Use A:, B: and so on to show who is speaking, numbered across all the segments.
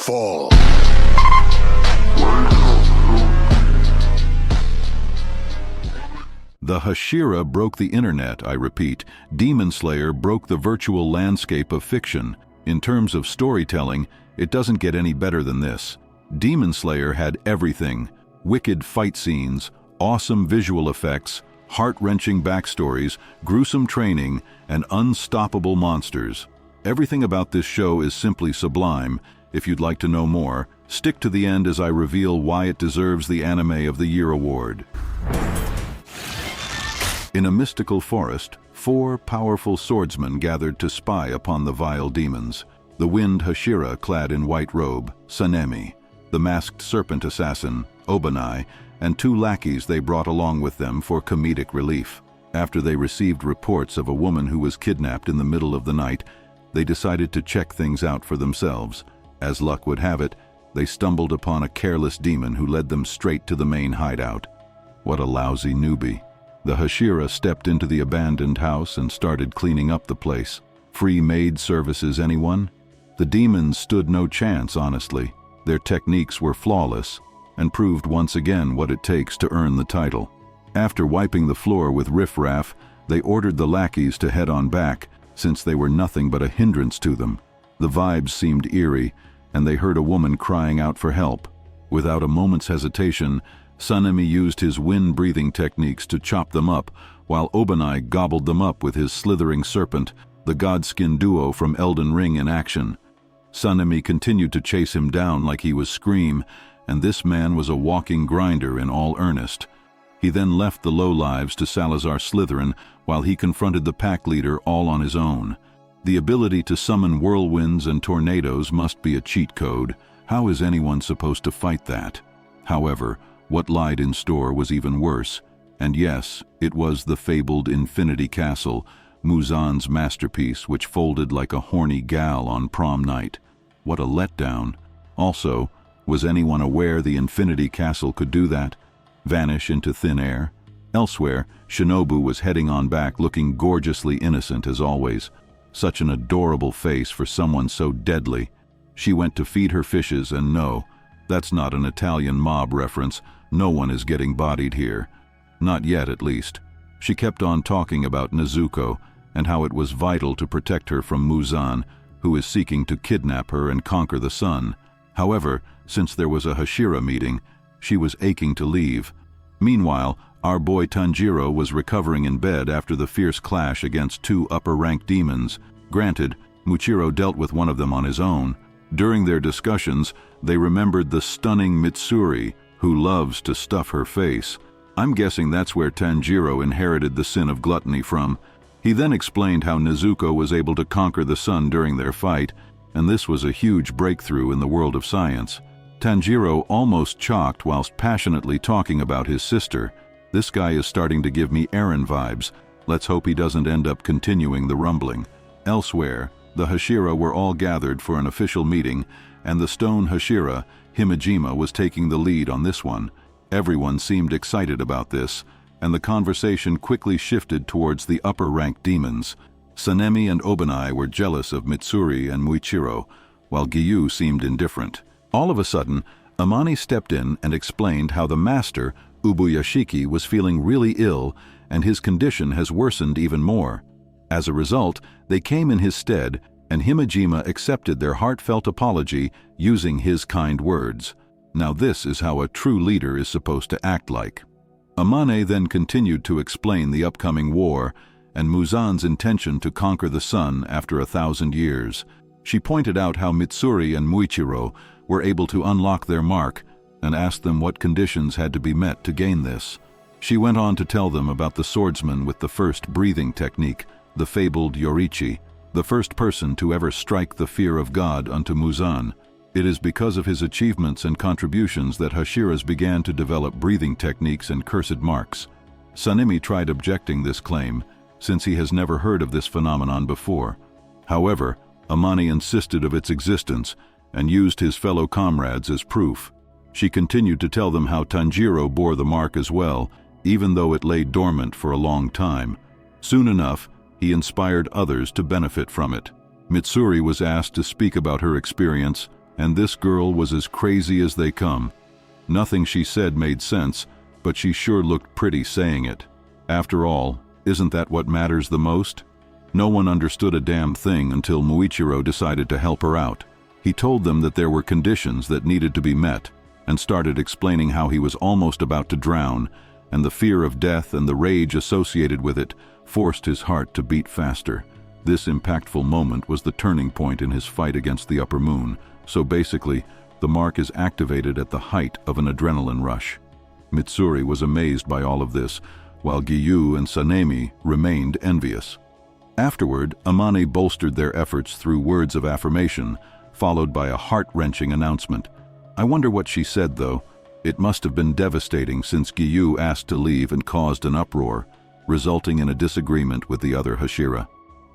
A: fall.
B: The Hashira broke the internet, I repeat. Demonslayer broke the virtual landscape of fiction. In terms of storytelling, it doesn't get any better than this. Demonslayer had everything: wicked fight scenes, awesome visual effects, heart-wrenching backstories, gruesome training, and unstoppable monsters. Everything about this show is simply sublime. If you'd like to know more, stick to the end as I reveal why it deserves the Anime of the Year award. In a mystical forest, 4 powerful swordsmen gathered to spy upon the vile demons. The wind Hashira, clad in white robe, Sanemi, the masked serpent assassin, Obanai, and 2 lackeys they brought along with them for comedic relief. After they received reports of a woman who was kidnapped in the middle of the night, they decided to check things out for themselves. As luck would have it, they stumbled upon a careless demon who led them straight to the main hideout. What a lousy newbie. The Hashira stepped into the abandoned house and started cleaning up the place. Free maid services, anyone? The demons stood no chance, honestly. Their techniques were flawless and proved once again what it takes to earn the title. After wiping the floor with riffraff, they ordered the lackeys to head on back, since they were nothing but a hindrance to them. The vibes seemed eerie, and they heard a woman crying out for help. Without a moment's hesitation, Sanemi used his wind-breathing techniques to chop them up, while Obanai gobbled them up with his slithering serpent, the godskin duo from Elden Ring in action. Sanemi continued to chase him down like he was Scream, and this man was a walking grinder in all earnest. He then left the lowlives to Salazar Slytherin while he confronted the pack leader all on his own. The ability to summon whirlwinds and tornadoes must be a cheat code. How is anyone supposed to fight that? However, what lied in store was even worse, and yes, it was the fabled Infinity Castle, Muzan's masterpiece, which folded like a horny gal on prom night. What a letdown. Also, was anyone aware the Infinity Castle could do that? Vanish into thin air? Elsewhere, Shinobu was heading on back looking gorgeously innocent as always. Such an adorable face for someone so deadly. She went to feed her fishes, and no, that's not an Italian mob reference. No one is getting bodied here. Not yet, at least. She kept on talking about Nezuko and how it was vital to protect her from Muzan, who is seeking to kidnap her and conquer the sun. However, since there was a Hashira meeting, she was aching to leave. Meanwhile, our boy Tanjiro was recovering in bed after the fierce clash against 2 upper-ranked demons. Granted, Muichiro dealt with one of them on his own. During their discussions, they remembered the stunning Mitsuri, who loves to stuff her face. I'm guessing that's where Tanjiro inherited the sin of gluttony from. He then explained how Nezuko was able to conquer the sun during their fight, and this was a huge breakthrough in the world of science. Tanjiro almost chocked whilst passionately talking about his sister. This guy is starting to give me Eren vibes. Let's hope he doesn't end up continuing the rumbling. Elsewhere, the Hashira were all gathered for an official meeting, and the stone Hashira, Himejima, was taking the lead on this one. Everyone seemed excited about this, and the conversation quickly shifted towards the upper-ranked demons. Sanemi and Obanai were jealous of Mitsuri and Muichiro, while Giyu seemed indifferent. All of a sudden, Amani stepped in and explained how the master, Ubuyashiki, was feeling really ill, and his condition has worsened even more. As a result, they came in his stead, and Himejima accepted their heartfelt apology using his kind words. Now this is how a true leader is supposed to act like. Amane then continued to explain the upcoming war and Muzan's intention to conquer the sun after 1,000 years. She pointed out how Mitsuri and Muichiro were able to unlock their mark and asked them what conditions had to be met to gain this. She went on to tell them about the swordsman with the first breathing technique, the fabled Yorichi, the first person to ever strike the fear of God unto Muzan. It is because of his achievements and contributions that Hashiras began to develop breathing techniques and cursed marks. Sanemi tried objecting this claim, since he has never heard of this phenomenon before. However, Amani insisted of its existence and used his fellow comrades as proof. She continued to tell them how Tanjiro bore the mark as well, even though it lay dormant for a long time. Soon enough, he inspired others to benefit from it. Mitsuri was asked to speak about her experience, And this girl was as crazy as they come. Nothing she said made sense, but she sure looked pretty saying it. After all, isn't that what matters the most? No one understood a damn thing until Muichiro decided to help her out. He told them that there were conditions that needed to be met, and started explaining how he was almost about to drown, and the fear of death and the rage associated with it forced his heart to beat faster. This impactful moment was the turning point in his fight against the upper moon, so basically, the mark is activated at the height of an adrenaline rush. Mitsuri was amazed by all of this, while Giyu and Sanemi remained envious. Afterward, Amane bolstered their efforts through words of affirmation, followed by a heart-wrenching announcement. I wonder what she said, though. It must have been devastating since Giyu asked to leave and caused an uproar, resulting in a disagreement with the other Hashira.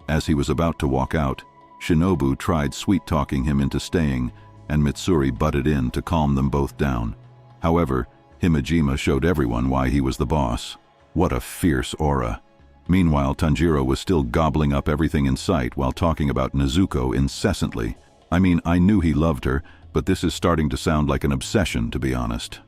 B: As he was about to walk out, Shinobu tried sweet-talking him into staying, and Mitsuri butted in to calm them both down. However, Himejima showed everyone why he was the boss. What a fierce aura. Meanwhile, Tanjiro was still gobbling up everything in sight while talking about Nezuko incessantly. I mean, I knew he loved her, but this is starting to sound like an obsession, to be honest.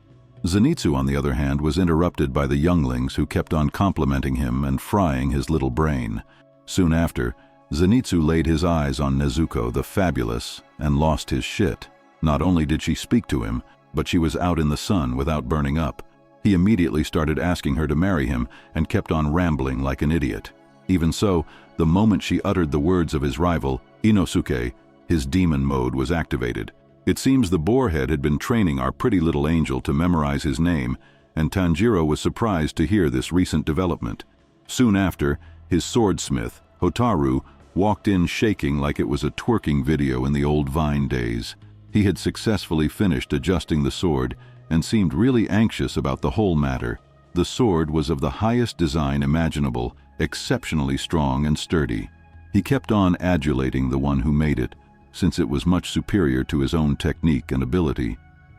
B: Zenitsu, on the other hand, was interrupted by the younglings who kept on complimenting him and frying his little brain. Soon after, Zenitsu laid his eyes on Nezuko the Fabulous and lost his shit. Not only did she speak to him, but she was out in the sun without burning up. He immediately started asking her to marry him and kept on rambling like an idiot. Even so, the moment she uttered the words of his rival, Inosuke, his demon mode was activated. It seems the boarhead had been training our pretty little angel to memorize his name, and Tanjiro was surprised to hear this recent development. Soon after, his swordsmith, Hotaru, walked in shaking like it was a twerking video in the old Vine days. He had successfully finished adjusting the sword and seemed really anxious about the whole matter. The sword was of the highest design imaginable, exceptionally strong and sturdy. He kept on adulating the one who made it, since it was much superior to his own technique and ability.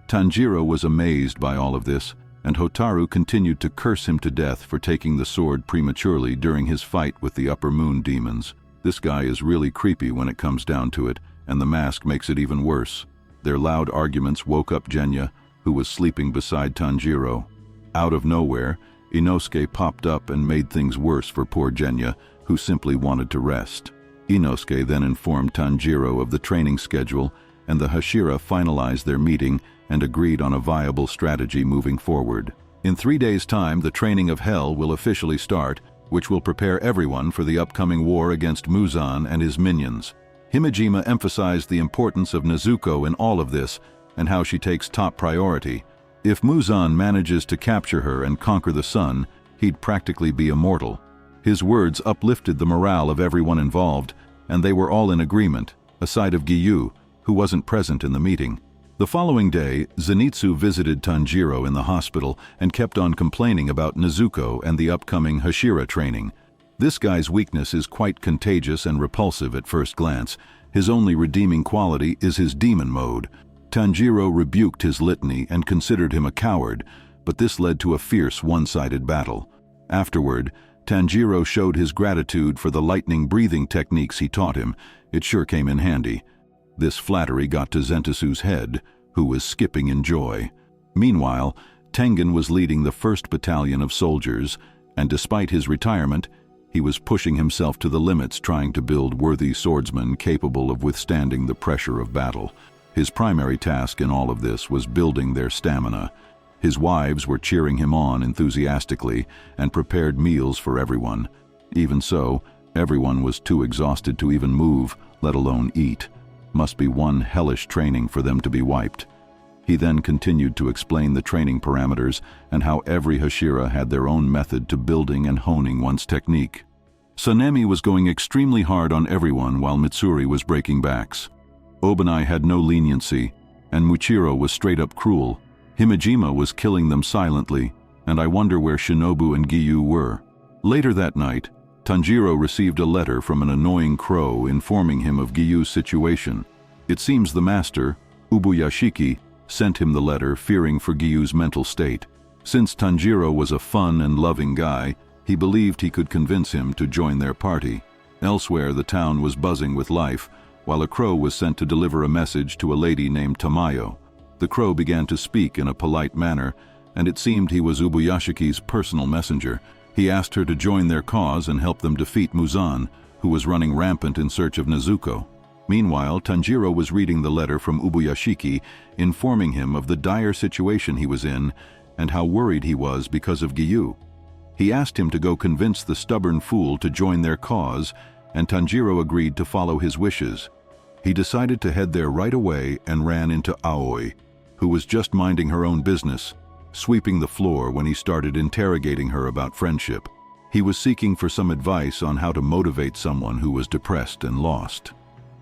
B: Tanjiro was amazed by all of this, and Hotaru continued to curse him to death for taking the sword prematurely during his fight with the upper moon demons. This guy is really creepy when it comes down to it, and the mask makes it even worse. Their loud arguments woke up Genya, who was sleeping beside Tanjiro. Out of nowhere, Inosuke popped up and made things worse for poor Genya, who simply wanted to rest. Inosuke then informed Tanjiro of the training schedule, and the Hashira finalized their meeting and agreed on a viable strategy moving forward. In 3 days' time, the training of Hell will officially start, which will prepare everyone for the upcoming war against Muzan and his minions. Himejima emphasized the importance of Nezuko in all of this, and how she takes top priority. If Muzan manages to capture her and conquer the sun, he'd practically be immortal. His words uplifted the morale of everyone involved, and they were all in agreement, aside of Giyu, who wasn't present in the meeting. The following day, Zenitsu visited Tanjiro in the hospital and kept on complaining about Nezuko and the upcoming Hashira training. This guy's weakness is quite contagious and repulsive at first glance. His only redeeming quality is his demon mode. Tanjiro rebuked his litany and considered him a coward, but this led to a fierce one-sided battle. Afterward, Tanjiro showed his gratitude for the lightning breathing techniques he taught him. It sure came in handy. This flattery got to Zenitsu's head, who was skipping in joy. Meanwhile, Tengen was leading the 1st Battalion of soldiers, and despite his retirement, he was pushing himself to the limits trying to build worthy swordsmen capable of withstanding the pressure of battle. His primary task in all of this was building their stamina. His wives were cheering him on enthusiastically and prepared meals for everyone. Even so, everyone was too exhausted to even move, let alone eat. Must be one hellish training for them to be wiped. He then continued to explain the training parameters and how every Hashira had their own method to building and honing one's technique. Sanemi was going extremely hard on everyone while Mitsuri was breaking backs. Obanai had no leniency, and Muichiro was straight-up cruel. Himejima was killing them silently, and I wonder where Shinobu and Giyu were. Later that night, Tanjiro received a letter from an annoying crow informing him of Giyu's situation. It seems the master, Ubuyashiki, sent him the letter fearing for Giyu's mental state. Since Tanjiro was a fun and loving guy, he believed he could convince him to join their party. Elsewhere, the town was buzzing with life. while a crow was sent to deliver a message to a lady named Tamayo. The crow began to speak in a polite manner, and it seemed he was Ubuyashiki's personal messenger. He asked her to join their cause and help them defeat Muzan, who was running rampant in search of Nezuko. Meanwhile, Tanjiro was reading the letter from Ubuyashiki, informing him of the dire situation he was in and how worried he was because of Giyu. He asked him to go convince the stubborn fool to join their cause, and Tanjiro agreed to follow his wishes. He decided to head there right away and ran into Aoi, who was just minding her own business, sweeping the floor when he started interrogating her about friendship. He was seeking for some advice on how to motivate someone who was depressed and lost.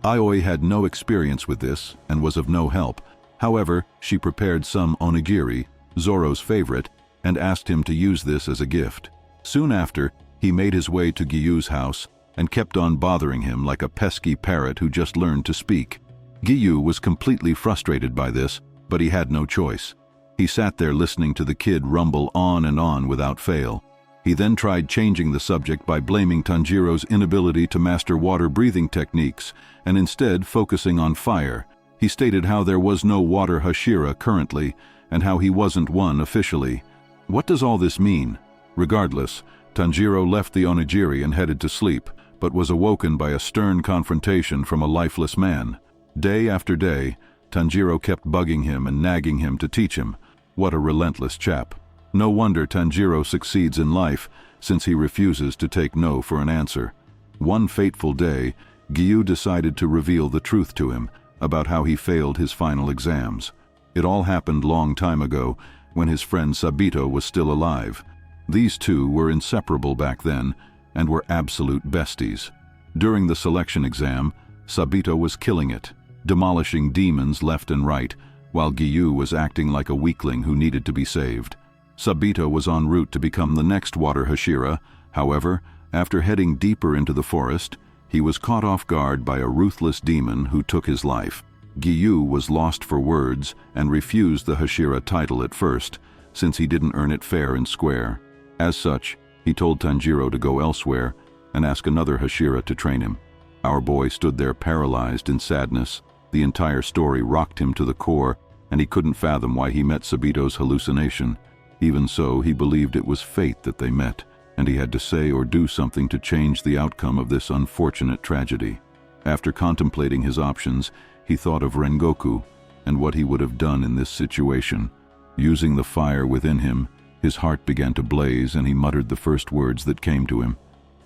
B: Aoi had no experience with this and was of no help. However, she prepared some onigiri, Zoro's favorite, and asked him to use this as a gift. Soon after, he made his way to Giyu's house and kept on bothering him like a pesky parrot who just learned to speak. Giyu was completely frustrated by this, but he had no choice. He sat there listening to the kid rumble on and on without fail. He then tried changing the subject by blaming Tanjiro's inability to master water-breathing techniques and instead focusing on fire. He stated how there was no water Hashira currently and how he wasn't one officially. What does all this mean? Regardless, Tanjiro left the onigiri and headed to sleep, but was awoken by a stern confrontation from a lifeless man. Day after day, Tanjiro kept bugging him and nagging him to teach him. What a relentless chap. No wonder Tanjiro succeeds in life, since he refuses to take no for an answer. One fateful day, Giyu decided to reveal the truth to him about how he failed his final exams. It all happened long time ago, when his friend Sabito was still alive. These two were inseparable back then, and were absolute besties. During the selection exam, Sabito was killing it, demolishing demons left and right, while Giyu was acting like a weakling who needed to be saved. Sabito was en route to become the next water Hashira. However, after heading deeper into the forest, he was caught off guard by a ruthless demon who took his life. Giyu was lost for words and refused the Hashira title at first, since he didn't earn it fair and square. As such, he told Tanjiro to go elsewhere and ask another Hashira to train him. Our boy stood there paralyzed in sadness. The entire story rocked him to the core, and he couldn't fathom why he met Sabito's hallucination. Even so, he believed it was fate that they met, and he had to say or do something to change the outcome of this unfortunate tragedy. After contemplating his options, he thought of Rengoku and what he would have done in this situation. Using the fire within him, his heart began to blaze and he muttered the first words that came to him.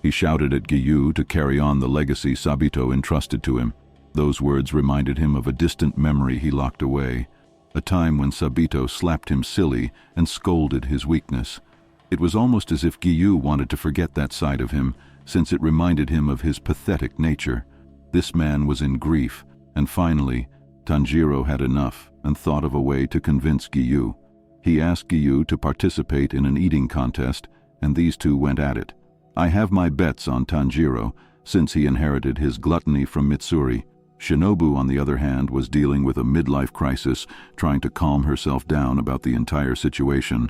B: He shouted at Giyu to carry on the legacy Sabito entrusted to him. Those words reminded him of a distant memory he locked away, a time when Sabito slapped him silly and scolded his weakness. It was almost as if Giyu wanted to forget that side of him, since it reminded him of his pathetic nature. This man was in grief, and finally, Tanjiro had enough and thought of a way to convince Giyu. He asked Giyu to participate in an eating contest, and these two went at it. I have my bets on Tanjiro, since he inherited his gluttony from Mitsuri. Shinobu, on the other hand, was dealing with a midlife crisis, trying to calm herself down about the entire situation.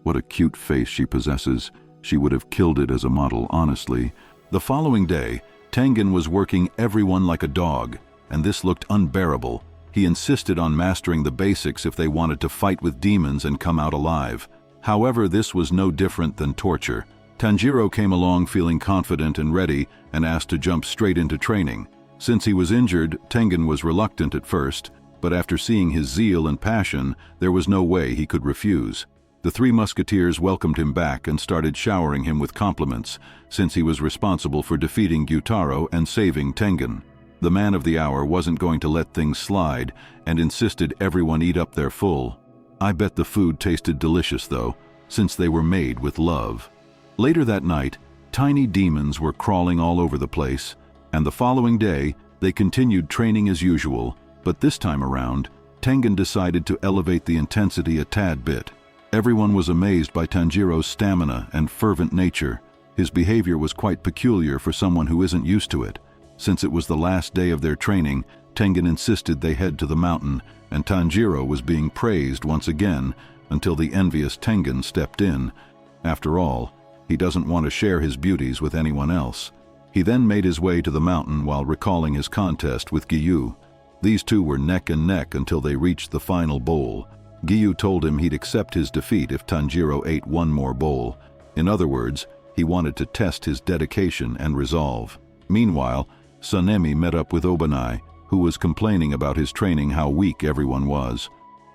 B: What a cute face she possesses. She would have killed it as a model, honestly. The following day, Tengen was working everyone like a dog, and this looked unbearable. He insisted on mastering the basics if they wanted to fight with demons and come out alive. However, this was no different than torture. Tanjiro came along feeling confident and ready and asked to jump straight into training. Since he was injured, Tengen was reluctant at first, but after seeing his zeal and passion, there was no way he could refuse. The three musketeers welcomed him back and started showering him with compliments, since he was responsible for defeating Gyutaro and saving Tengen. The man of the hour wasn't going to let things slide and insisted everyone eat up their full. I bet the food tasted delicious though, since they were made with love. Later that night, tiny demons were crawling all over the place, and the following day, they continued training as usual, but this time around, Tengen decided to elevate the intensity a tad bit. Everyone was amazed by Tanjiro's stamina and fervent nature. His behavior was quite peculiar for someone who isn't used to it. Since it was the last day of their training, Tengen insisted they head to the mountain, and Tanjiro was being praised once again until the envious Tengen stepped in. After all, he doesn't want to share his beauties with anyone else. He then made his way to the mountain while recalling his contest with Giyu. These two were neck and neck until they reached the final bowl. Giyu told him he'd accept his defeat if Tanjiro ate one more bowl. In other words, he wanted to test his dedication and resolve. Meanwhile, Sanemi met up with Obanai, who was complaining about his training, how weak everyone was.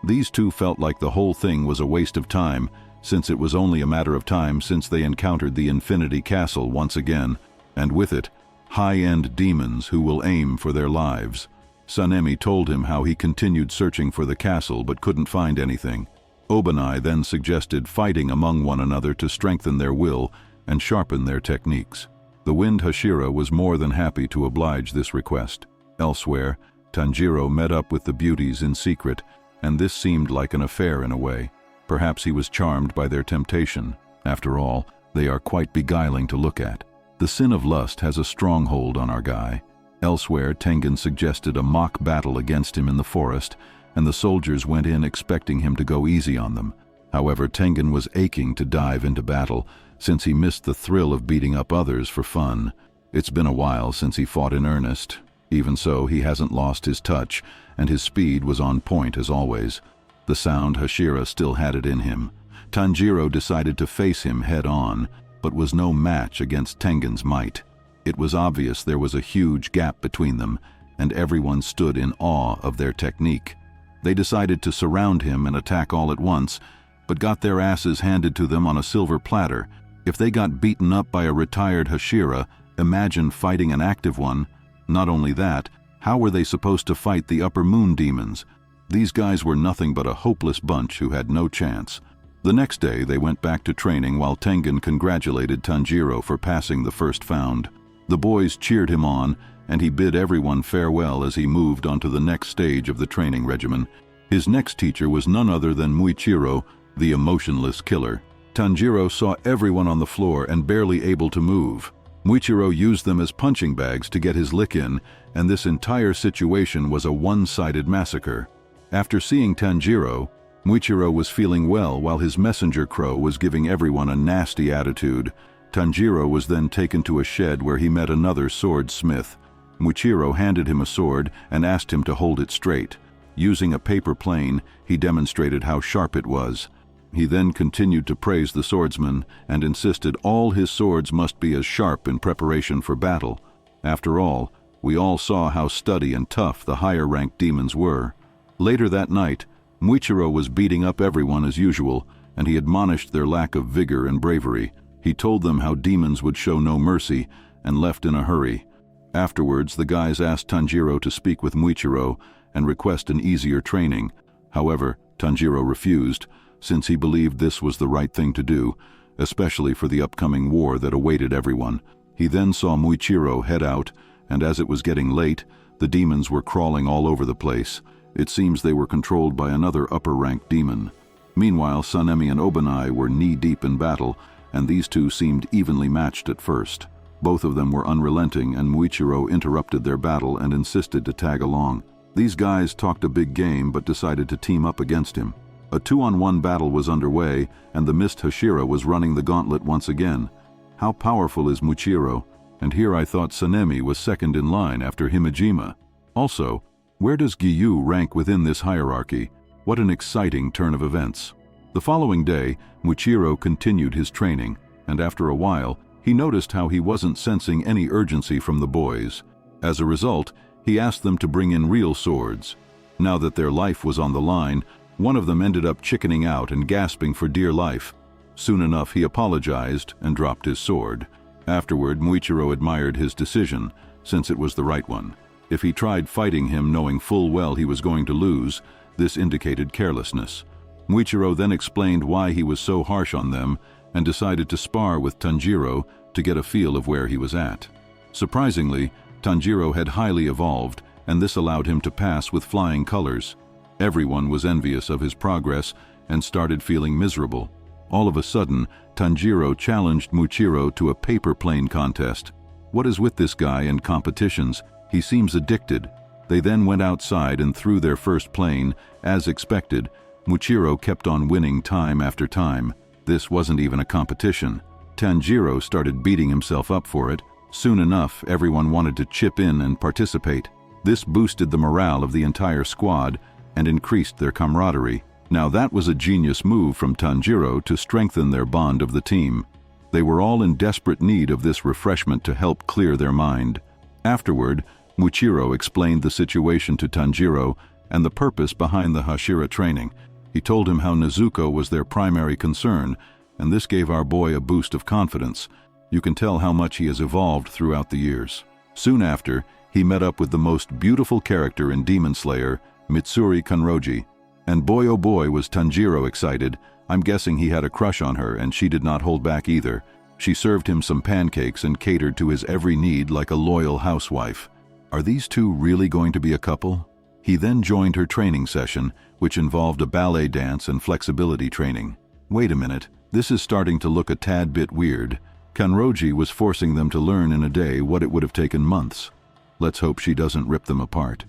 B: These two felt like the whole thing was a waste of time, since it was only a matter of time since they encountered the Infinity Castle once again, and with it, high-end demons who will aim for their lives. Sanemi told him how he continued searching for the castle but couldn't find anything. Obanai then suggested fighting among one another to strengthen their will and sharpen their techniques. The Wind Hashira was more than happy to oblige this request. Elsewhere, Tanjiro met up with the beauties in secret, and this seemed like an affair in a way. Perhaps he was charmed by their temptation. After all, they are quite beguiling to look at. The sin of lust has a stronghold on our guy. Elsewhere, Tengen suggested a mock battle against him in the forest, and the soldiers went in expecting him to go easy on them. However, Tengen was aching to dive into battle, since he missed the thrill of beating up others for fun. It's been a while since he fought in earnest. Even so, he hasn't lost his touch, and his speed was on point as always. The sound Hashira still had it in him. Tanjiro decided to face him head-on, but was no match against Tengen's might. It was obvious there was a huge gap between them, and everyone stood in awe of their technique. They decided to surround him and attack all at once, but got their asses handed to them on a silver platter. If they got beaten up by a retired Hashira, imagine fighting an active one. Not only that, how were they supposed to fight the Upper Moon demons? These guys were nothing but a hopeless bunch who had no chance. The next day, they went back to training while Tengen congratulated Tanjiro for passing the first found. The boys cheered him on, and he bid everyone farewell as he moved on to the next stage of the training regimen. His next teacher was none other than Muichiro, the emotionless killer. Tanjiro saw everyone on the floor and barely able to move. Muichiro used them as punching bags to get his lick in, and this entire situation was a one-sided massacre. After seeing Tanjiro, Muichiro was feeling well while his messenger crow was giving everyone a nasty attitude. Tanjiro was then taken to a shed where he met another swordsmith. Muichiro handed him a sword and asked him to hold it straight. Using a paper plane, he demonstrated how sharp it was. He then continued to praise the swordsman and insisted all his swords must be as sharp in preparation for battle. After all, we all saw how sturdy and tough the higher-ranked demons were. Later that night, Muichiro was beating up everyone as usual, and he admonished their lack of vigor and bravery. He told them how demons would show no mercy, and left in a hurry. Afterwards, the guys asked Tanjiro to speak with Muichiro and request an easier training. However, Tanjiro refused, since he believed this was the right thing to do, especially for the upcoming war that awaited everyone. He then saw Muichiro head out, and as it was getting late, the demons were crawling all over the place. It seems they were controlled by another upper-ranked demon. Meanwhile, Sanemi and Obanai were knee-deep in battle, and these two seemed evenly matched at first. Both of them were unrelenting, and Muichiro interrupted their battle and insisted to tag along. These guys talked a big game but decided to team up against him. A 2-on-1 battle was underway, and the Mist Hashira was running the gauntlet once again. How powerful is Muichiro? And here I thought Sanemi was second in line after Himejima. Also, where does Giyu rank within this hierarchy? What an exciting turn of events. The following day, Muichiro continued his training, and after a while, he noticed how he wasn't sensing any urgency from the boys. As a result, he asked them to bring in real swords. Now that their life was on the line, one of them ended up chickening out and gasping for dear life. Soon enough, he apologized and dropped his sword. Afterward, Muichiro admired his decision, since it was the right one. If he tried fighting him knowing full well he was going to lose, this indicated carelessness. Muichiro then explained why he was so harsh on them and decided to spar with Tanjiro to get a feel of where he was at. Surprisingly, Tanjiro had highly evolved, and this allowed him to pass with flying colors. Everyone was envious of his progress and started feeling miserable. All of a sudden, Tanjiro challenged Muichiro to a paper plane contest. What is with this guy and competitions? He seems addicted. They then went outside and threw their first plane. As expected, Muichiro kept on winning time after time. This wasn't even a competition. Tanjiro started beating himself up for it. Soon enough, everyone wanted to chip in and participate. This boosted the morale of the entire squad and increased their camaraderie. Now that was a genius move from Tanjiro to strengthen their bond of the team. They were all in desperate need of this refreshment to help clear their mind. Afterward, Muichiro explained the situation to Tanjiro and the purpose behind the Hashira training. He told him how Nezuko was their primary concern, and this gave our boy a boost of confidence. You can tell how much he has evolved throughout the years. Soon after, he met up with the most beautiful character in Demon Slayer, Mitsuri Kanroji. And boy oh boy was Tanjiro excited. I'm guessing he had a crush on her, and she did not hold back either. She served him some pancakes and catered to his every need like a loyal housewife. Are these two really going to be a couple? He then joined her training session, which involved a ballet dance and flexibility training. Wait a minute, this is starting to look a tad bit weird. Kanroji was forcing them to learn in a day what it would have taken months. Let's hope she doesn't rip them apart.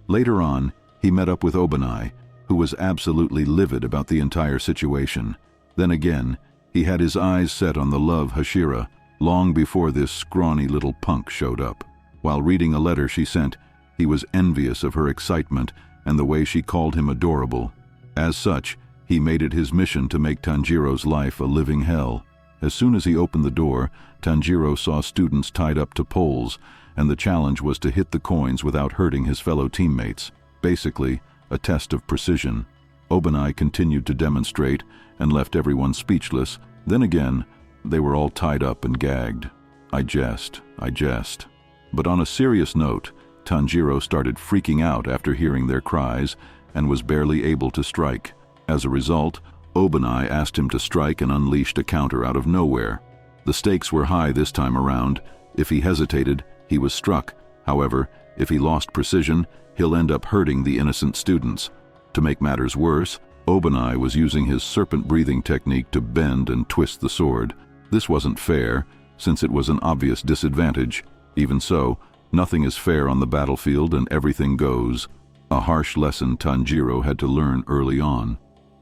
B: Later on, he met up with Obanai, who was absolutely livid about the entire situation. Then again, he had his eyes set on the love Hashira long before this scrawny little punk showed up. While reading a letter she sent, he was envious of her excitement and the way she called him adorable. As such, he made it his mission to make Tanjiro's life a living hell. As soon as he opened the door, Tanjiro saw students tied up to poles, and the challenge was to hit the coins without hurting his fellow teammates. Basically, a test of precision. Obanai continued to demonstrate and left everyone speechless. Then again, they were all tied up and gagged. I jest. But on a serious note, Tanjiro started freaking out after hearing their cries and was barely able to strike. As a result, Obanai asked him to strike and unleashed a counter out of nowhere. The stakes were high this time around. If he hesitated, he was struck. However, if he lost precision, he'll end up hurting the innocent students. To make matters worse, Obanai was using his serpent breathing technique to bend and twist the sword. This wasn't fair, since it was an obvious disadvantage. Even so, nothing is fair on the battlefield and everything goes. A harsh lesson Tanjiro had to learn early on.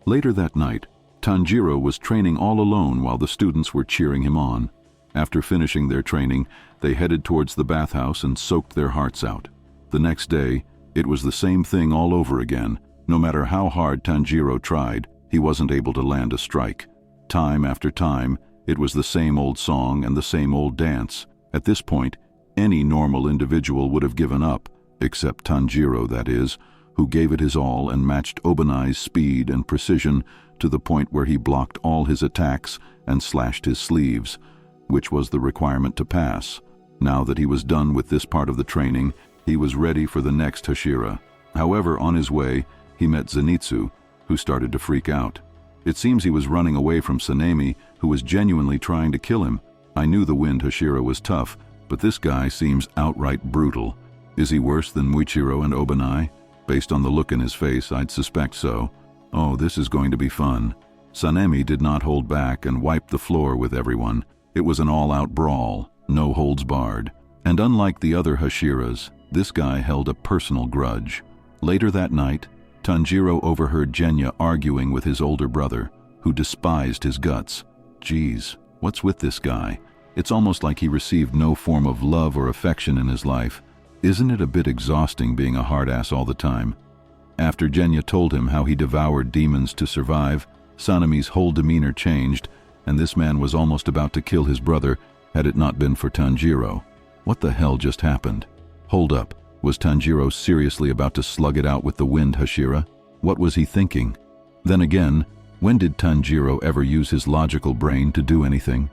B: Later that night, Tanjiro was training all alone while the students were cheering him on. After finishing their training, they headed towards the bathhouse and soaked their hearts out. The next day, it was the same thing all over again. No matter how hard Tanjiro tried, he wasn't able to land a strike. Time after time, it was the same old song and the same old dance. At this point, any normal individual would have given up, except Tanjiro, that is, who gave it his all and matched Obanai's speed and precision to the point where he blocked all his attacks and slashed his sleeves, which was the requirement to pass. Now that he was done with this part of the training, he was ready for the next Hashira. However, on his way, he met Zenitsu, who started to freak out. It seems he was running away from Sanemi, who was genuinely trying to kill him. I knew the Wind Hashira was tough, but this guy seems outright brutal. Is he worse than Muichiro and Obanai? Based on the look in his face, I'd suspect so. Oh, this is going to be fun. Sanemi did not hold back and wiped the floor with everyone. It was an all-out brawl, no holds barred. And unlike the other Hashiras, this guy held a personal grudge. Later that night, Tanjiro overheard Genya arguing with his older brother, who despised his guts. Geez, what's with this guy? It's almost like he received no form of love or affection in his life. Isn't it a bit exhausting being a hard-ass all the time? After Genya told him how he devoured demons to survive, Sanemi's whole demeanor changed, and this man was almost about to kill his brother had it not been for Tanjiro. What the hell just happened? Hold up, was Tanjiro seriously about to slug it out with the Wind Hashira? What was he thinking? Then again, when did Tanjiro ever use his logical brain to do anything?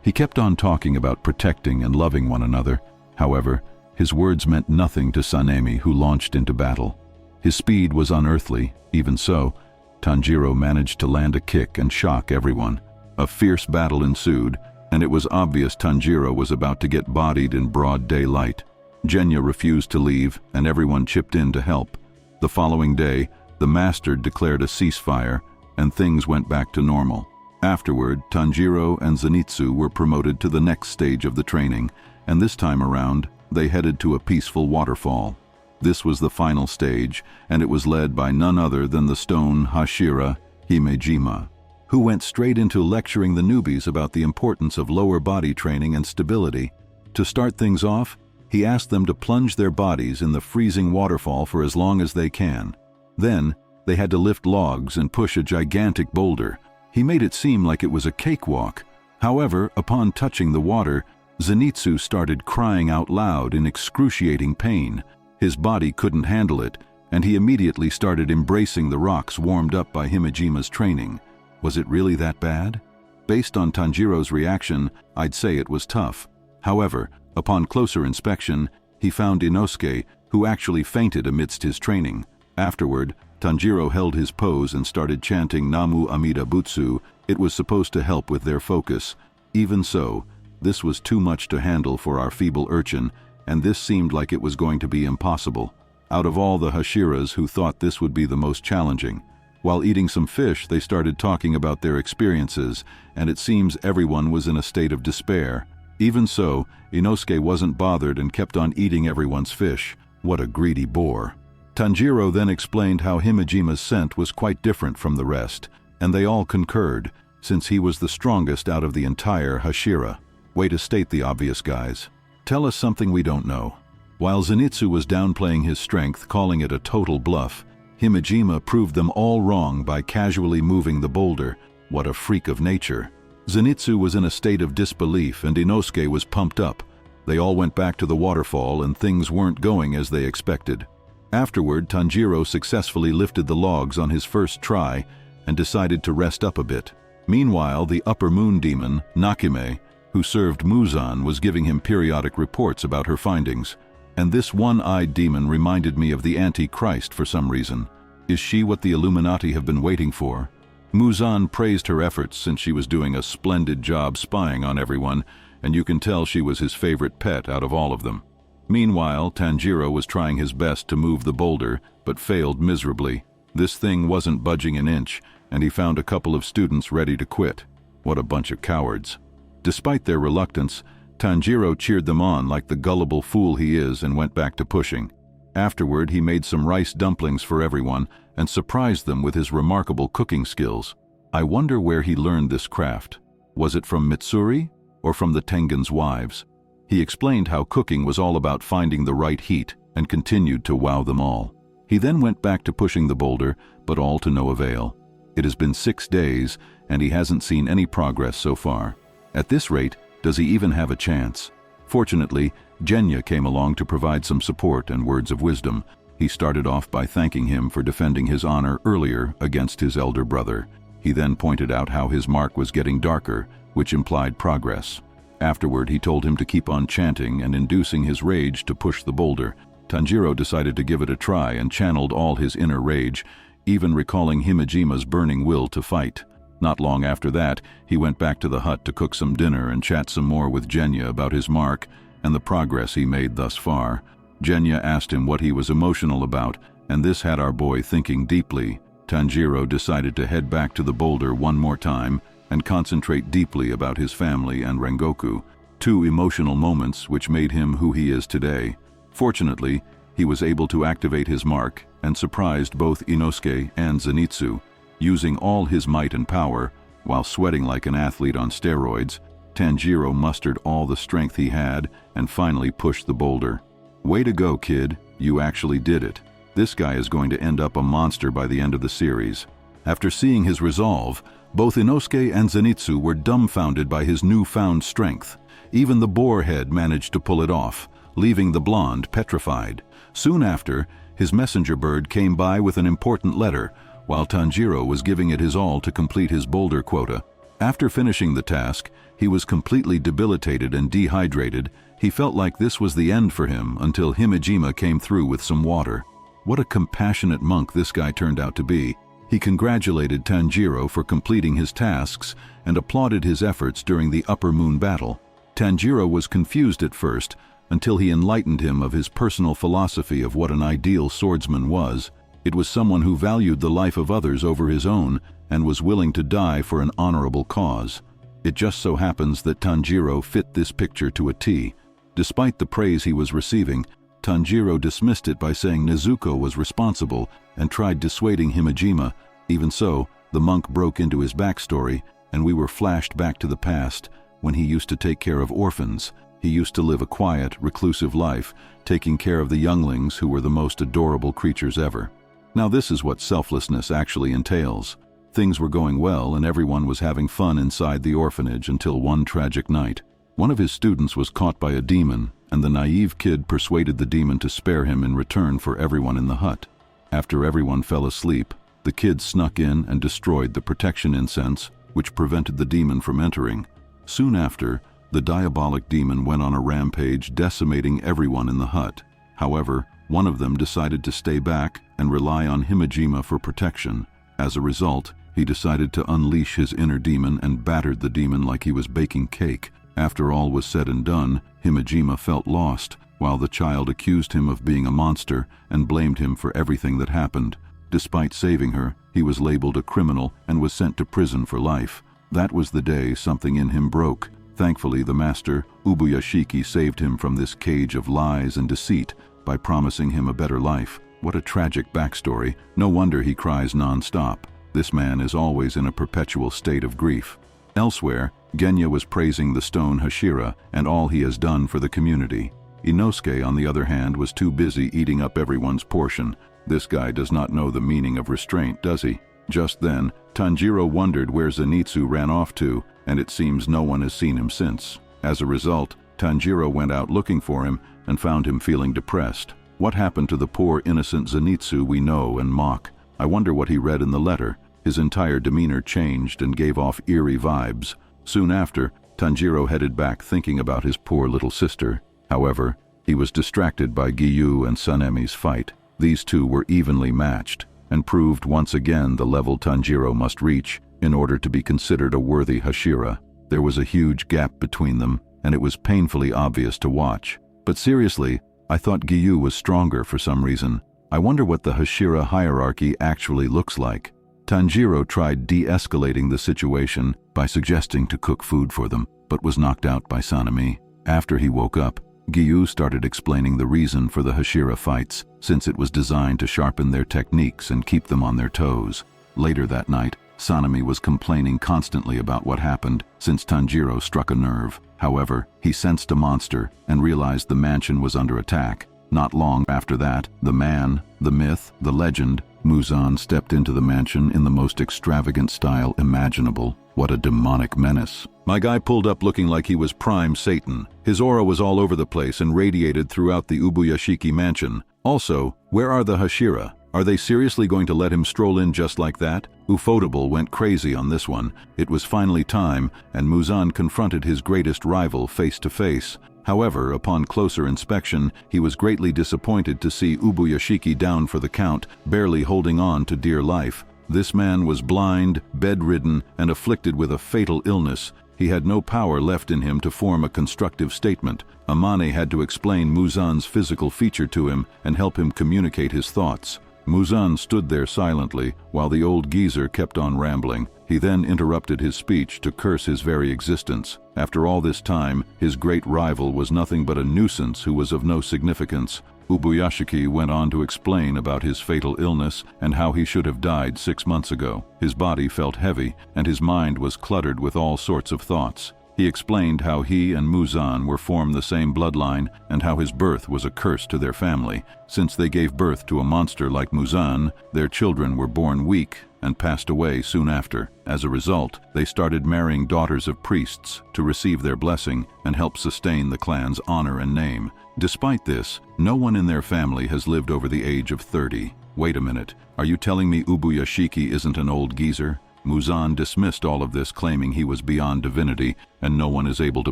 B: He kept on talking about protecting and loving one another. However, his words meant nothing to Sanemi, who launched into battle. His speed was unearthly. Even so, Tanjiro managed to land a kick and shock everyone. A fierce battle ensued, and it was obvious Tanjiro was about to get bodied in broad daylight. Genya refused to leave, and everyone chipped in to help. The following day, the master declared a ceasefire, and things went back to normal. Afterward, Tanjiro and Zenitsu were promoted to the next stage of the training, and this time around, they headed to a peaceful waterfall. This was the final stage, and it was led by none other than the stone Hashira Himejima, who went straight into lecturing the newbies about the importance of lower body training and stability. To start things off, he asked them to plunge their bodies in the freezing waterfall for as long as they can. Then, they had to lift logs and push a gigantic boulder. He made it seem like it was a cakewalk. However, upon touching the water, Zenitsu started crying out loud in excruciating pain. His body couldn't handle it, and he immediately started embracing the rocks warmed up by Himejima's training. Was it really that bad? Based on Tanjiro's reaction, I'd say it was tough. However, upon closer inspection, he found Inosuke, who actually fainted amidst his training. Afterward, Tanjiro held his pose and started chanting Namu Amida Butsu. It was supposed to help with their focus. Even so, this was too much to handle for our feeble urchin, and this seemed like it was going to be impossible. Out of all the Hashiras who thought this would be the most challenging. While eating some fish, they started talking about their experiences, and it seems everyone was in a state of despair. Even so, Inosuke wasn't bothered and kept on eating everyone's fish. What a greedy boar. Tanjiro then explained how Himejima's scent was quite different from the rest, and they all concurred, since he was the strongest out of the entire Hashira. Way to state the obvious, guys. Tell us something we don't know. While Zenitsu was downplaying his strength, calling it a total bluff, Himejima proved them all wrong by casually moving the boulder. What a freak of nature. Zenitsu was in a state of disbelief and Inosuke was pumped up. They all went back to the waterfall and things weren't going as they expected. Afterward, Tanjiro successfully lifted the logs on his first try and decided to rest up a bit. Meanwhile, the upper moon demon, Nakime, who served Muzan, was giving him periodic reports about her findings. And this one-eyed demon reminded me of the Antichrist for some reason. Is she what the Illuminati have been waiting for? Muzan praised her efforts since she was doing a splendid job spying on everyone, and you can tell she was his favorite pet out of all of them. Meanwhile, Tanjiro was trying his best to move the boulder, but failed miserably. This thing wasn't budging an inch, and he found a couple of students ready to quit. What a bunch of cowards. Despite their reluctance, Tanjiro cheered them on like the gullible fool he is and went back to pushing. Afterward, he made some rice dumplings for everyone and surprised them with his remarkable cooking skills. I wonder where he learned this craft. Was it from Mitsuri or from the Tengen's wives? He explained how cooking was all about finding the right heat and continued to wow them all. He then went back to pushing the boulder, but all to no avail. It has been 6 days, and he hasn't seen any progress so far. At this rate, does he even have a chance? Fortunately, Genya came along to provide some support and words of wisdom. He started off by thanking him for defending his honor earlier against his elder brother. He then pointed out how his mark was getting darker, which implied progress. Afterward, he told him to keep on chanting and inducing his rage to push the boulder. Tanjiro decided to give it a try and channeled all his inner rage, even recalling Himejima's burning will to fight. Not long after that, he went back to the hut to cook some dinner and chat some more with Genya about his mark and the progress he made thus far. Genya asked him what he was emotional about, and this had our boy thinking deeply. Tanjiro decided to head back to the boulder one more time and concentrate deeply about his family and Rengoku, 2 emotional moments which made him who he is today. Fortunately, he was able to activate his mark and surprised both Inosuke and Zenitsu. Using all his might and power, while sweating like an athlete on steroids, Tanjiro mustered all the strength he had and finally pushed the boulder. Way to go, kid, you actually did it. This guy is going to end up a monster by the end of the series. After seeing his resolve, both Inosuke and Zenitsu were dumbfounded by his newfound strength. Even the boarhead managed to pull it off, leaving the blonde petrified. Soon after, his messenger bird came by with an important letter, while Tanjiro was giving it his all to complete his boulder quota. After finishing the task, he was completely debilitated and dehydrated. He felt like this was the end for him until Himejima came through with some water. What a compassionate monk this guy turned out to be. He congratulated Tanjiro for completing his tasks and applauded his efforts during the Upper Moon battle. Tanjiro was confused at first until he enlightened him of his personal philosophy of what an ideal swordsman was. It was someone who valued the life of others over his own and was willing to die for an honorable cause. It just so happens that Tanjiro fit this picture to a T. Despite the praise he was receiving, Tanjiro dismissed it by saying Nezuko was responsible and tried dissuading Himejima. Even so, the monk broke into his backstory, and we were flashed back to the past when he used to take care of orphans. He used to live a quiet, reclusive life, taking care of the younglings who were the most adorable creatures ever. Now this is what selflessness actually entails. Things were going well and everyone was having fun inside the orphanage until one tragic night. One of his students was caught by a demon, and the naive kid persuaded the demon to spare him in return for everyone in the hut. After everyone fell asleep, the kid snuck in and destroyed the protection incense, which prevented the demon from entering. Soon after, the diabolic demon went on a rampage, decimating everyone in the hut. However, one of them decided to stay back and rely on Himejima for protection. As a result, he decided to unleash his inner demon and battered the demon like he was baking cake. After all was said and done, Himejima felt lost, while the child accused him of being a monster and blamed him for everything that happened. Despite saving her, he was labeled a criminal and was sent to prison for life. That was the day something in him broke. Thankfully, the master, Ubuyashiki, saved him from this cage of lies and deceit by promising him a better life. What a tragic backstory. No wonder he cries non-stop. This man is always in a perpetual state of grief. Elsewhere, Genya was praising the stone Hashira and all he has done for the community. Inosuke, on the other hand, was too busy eating up everyone's portion. This guy does not know the meaning of restraint, does he? Just then, Tanjiro wondered where Zenitsu ran off to, and it seems no one has seen him since. As a result, Tanjiro went out looking for him and found him feeling depressed. What happened to the poor innocent Zenitsu we know and mock? I wonder what he read in the letter. His entire demeanor changed and gave off eerie vibes. Soon after, Tanjiro headed back thinking about his poor little sister. However, he was distracted by Giyu and Sanemi's fight. These two were evenly matched, and proved once again the level Tanjiro must reach in order to be considered a worthy Hashira. There was a huge gap between them, and it was painfully obvious to watch. But seriously, I thought Giyu was stronger for some reason. I wonder what the Hashira hierarchy actually looks like. Tanjiro tried de-escalating the situation by suggesting to cook food for them, but was knocked out by Sanemi. After he woke up, Giyu started explaining the reason for the Hashira fights, since it was designed to sharpen their techniques and keep them on their toes. Later that night, Sanemi was complaining constantly about what happened, since Tanjiro struck a nerve. However, he sensed a monster and realized the mansion was under attack. Not long after that, the man, the myth, the legend, Muzan stepped into the mansion in the most extravagant style imaginable. What a demonic menace. My guy pulled up looking like he was prime Satan. His aura was all over the place and radiated throughout the Ubuyashiki mansion. Also, where are the Hashira? Are they seriously going to let him stroll in just like that? Ufotable went crazy on this one. It was finally time, and Muzan confronted his greatest rival face to face. However, upon closer inspection, he was greatly disappointed to see Ubuyashiki down for the count, barely holding on to dear life. This man was blind, bedridden, and afflicted with a fatal illness. He had no power left in him to form a constructive statement. Amane had to explain Muzan's physical feature to him and help him communicate his thoughts. Muzan stood there silently while the old geezer kept on rambling. He then interrupted his speech to curse his very existence. After all this time, his great rival was nothing but a nuisance who was of no significance. Ubuyashiki went on to explain about his fatal illness and how he should have died 6 months ago. His body felt heavy, and his mind was cluttered with all sorts of thoughts. He explained how he and Muzan were from the same bloodline and how his birth was a curse to their family. Since they gave birth to a monster like Muzan, their children were born weak and passed away soon after. As a result, they started marrying daughters of priests to receive their blessing and help sustain the clan's honor and name. Despite this, no one in their family has lived over the age of 30. Wait a minute, are you telling me Ubuyashiki isn't an old geezer? Muzan dismissed all of this, claiming he was beyond divinity and no one is able to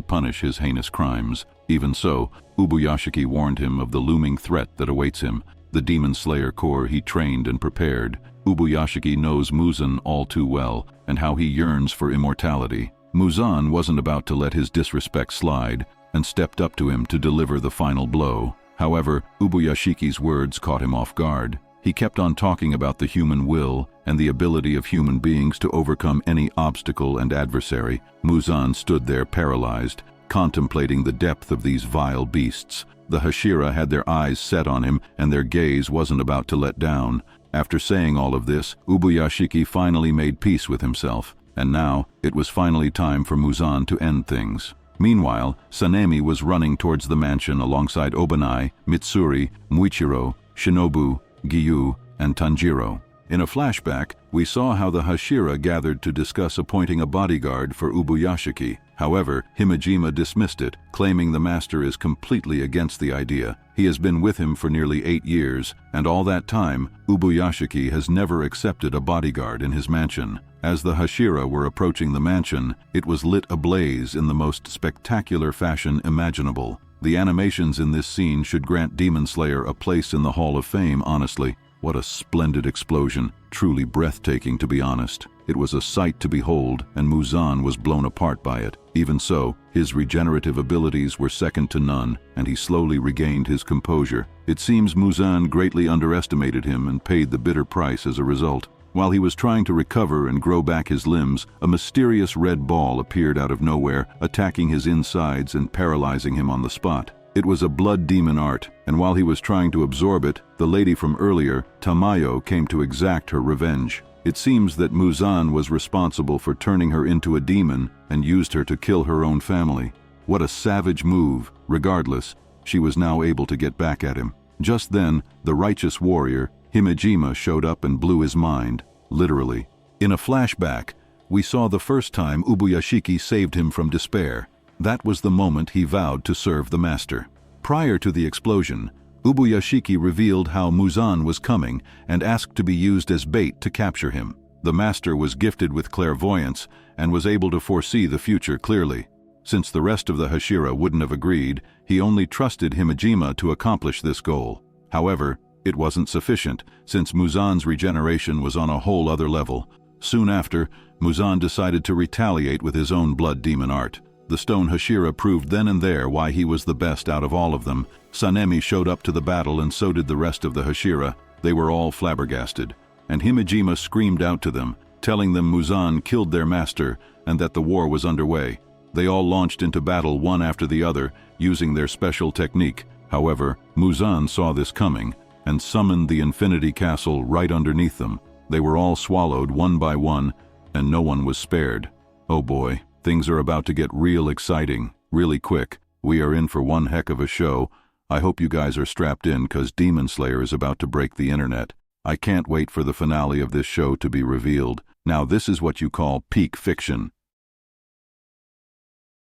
B: punish his heinous crimes. Even so, Ubuyashiki warned him of the looming threat that awaits him, the demonslayer corps he trained and prepared. Ubuyashiki knows Muzan all too well and how he yearns for immortality. Muzan wasn't about to let his disrespect slide and stepped up to him to deliver the final blow. However, Ubuyashiki's words caught him off guard. He kept on talking about the human will and the ability of human beings to overcome any obstacle and adversary. Muzan stood there paralyzed, contemplating the depth of these vile beasts. The Hashira had their eyes set on him, and their gaze wasn't about to let down. After saying all of this, Ubuyashiki finally made peace with himself, and now it was finally time for Muzan to end things. Meanwhile, Sanemi was running towards the mansion alongside Obanai, Mitsuri, Muichiro, Shinobu, Giyu, and Tanjiro. In a flashback, we saw how the Hashira gathered to discuss appointing a bodyguard for Ubuyashiki. However, Himejima dismissed it, claiming the master is completely against the idea. He has been with him for nearly 8 years, and all that time, Ubuyashiki has never accepted a bodyguard in his mansion. As the Hashira were approaching the mansion, it was lit ablaze in the most spectacular fashion imaginable. The animations in this scene should grant Demonslayer a place in the Hall of Fame, honestly. What a splendid explosion, truly breathtaking to be honest. It was a sight to behold, and Muzan was blown apart by it. Even so, his regenerative abilities were second to none, and he slowly regained his composure. It seems Muzan greatly underestimated him and paid the bitter price as a result. While he was trying to recover and grow back his limbs, a mysterious red ball appeared out of nowhere, attacking his insides and paralyzing him on the spot. It was a blood demon art, and while he was trying to absorb it, the lady from earlier, Tamayo, came to exact her revenge. It seems that Muzan was responsible for turning her into a demon and used her to kill her own family. What a savage move. Regardless, she was now able to get back at him. Just then, the righteous warrior, Himejima, showed up and blew his mind, literally. In a flashback, we saw the first time Ubuyashiki saved him from despair. That was the moment he vowed to serve the master. Prior to the explosion, Ubuyashiki revealed how Muzan was coming and asked to be used as bait to capture him. The master was gifted with clairvoyance and was able to foresee the future clearly. Since the rest of the Hashira wouldn't have agreed, he only trusted Himejima to accomplish this goal. However, it wasn't sufficient, since Muzan's regeneration was on a whole other level. Soon after, Muzan decided to retaliate with his own blood demon art. The stone Hashira proved then and there why he was the best out of all of them. Sanemi showed up to the battle, and so did the rest of the Hashira. They were all flabbergasted. And Himejima screamed out to them, telling them Muzan killed their master and that the war was underway. They all launched into battle one after the other, using their special technique. However, Muzan saw this coming and summoned the Infinity Castle right underneath them. They were all swallowed one by one, and no one was spared. Oh boy. Things are about to get real exciting, really quick. We are in for one heck of a show. I hope you guys are strapped in, cause Demonslayer is about to break the internet. I can't wait for the finale of this show to be revealed. Now this is what you call peak fiction.